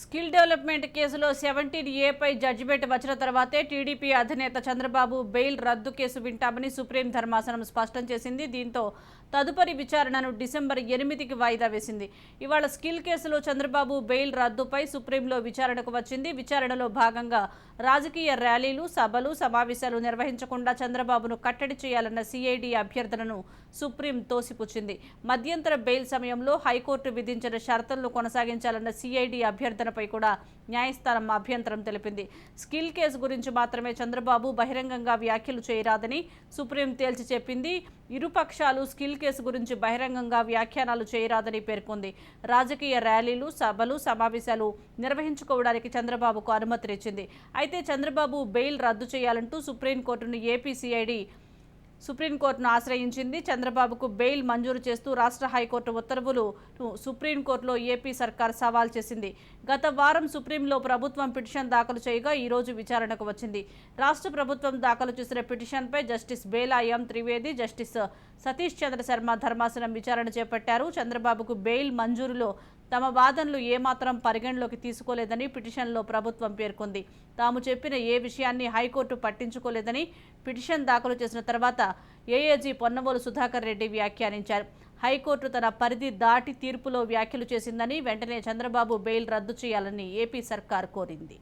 Skill development కేసులో 17A పై judgement వచ్చిన తర్వాతే టీడీపీ అధినేత చంద్రబాబు బెయిల్ రద్దు కేసు వింటామని సుప్రీం ధర్మాసనం స్పష్టం చేసింది. దీంతో తదుపరి విచారణను డిసెంబర్ 8కి వాయిదా వేసింది. ఇవాళ స్కిల్ కేసులో చంద్రబాబు బెయిల్ రద్దుపై సుప్రీంలో విచారణకు వచ్చింది. విచారణలో భాగంగా రాజకీయ ర్యాలీలు, సభలు, సమావేశాలు నిర్వహించకుండా చంద్రబాబును కట్టడి చేయాలన్న సిఐడి అభ్యర్థనను సుప్రీం తోసిపుచ్చింది. మధ్యంతర బెయిల్ సమయంలో హైకోర్టు విధించిన షరతులను కొనసాగించాలన్న సిఐడి అభ్యర్థనపై కూడా న్యాయస్థానం అభ్యంతరం తెలిపింది. స్కిల్ కేసు గురించి మాత్రమే చంద్రబాబు బహిరంగంగా వ్యాఖ్యలు చేయరాదని సుప్రీం తేల్చి చెప్పింది. ఇరుపక్షాలు స్కిల్ కేసు గురించి బహిరంగంగా వ్యాఖ్యానాలు చేయరాదని పేర్కొంది. రాజకీయ ర్యాలీలు, సభలు, సమావేశాలు నిర్వహించుకోవడానికి చంద్రబాబుకు అనుమతినిచ్చింది. అయితే చంద్రబాబు బెయిల్ రద్దు చేయాలంటూ సుప్రీంకోర్టును ఏపీ సిఐడి సుప్రీంకోర్టును ఆశ్రయించింది. చంద్రబాబుకు బెయిల్ మంజూరు చేస్తూ రాష్ట్ర హైకోర్టు ఉత్తర్వులను సుప్రీంకోర్టులో ఏపీ సర్కార్ సవాల్ చేసింది. గత వారం సుప్రీంలో ప్రభుత్వం పిటిషన్ దాఖలు చేయగా ఈరోజు విచారణకు వచ్చింది. రాష్ట్ర ప్రభుత్వం దాఖలు చేసిన పిటిషన్పై జస్టిస్ బేలా ఎం త్రివేది, జస్టిస్ సతీష్ చంద్ర శర్మ ధర్మాసనం విచారణ చేపట్టారు. చంద్రబాబుకు బెయిల్ మంజూరులో తమ వాదనలు ఏమాత్రం పరిగణలోకి తీసుకోలేదని పిటిషన్లో ప్రభుత్వం పేర్కొంది. తాము చెప్పిన ఏ విషయాన్ని హైకోర్టు పట్టించుకోలేదని పిటిషన్ దాఖలు చేసిన తర్వాత ఏఏజీ పొన్నవోలు సుధాకర్ రెడ్డి వ్యాఖ్యానించారు. హైకోర్టు తన పరిధి దాటి తీర్పులో వ్యాఖ్యలు చేసిందని, వెంటనే చంద్రబాబు బెయిల్ రద్దు చేయాలని ఏపీ సర్కార్ కోరింది.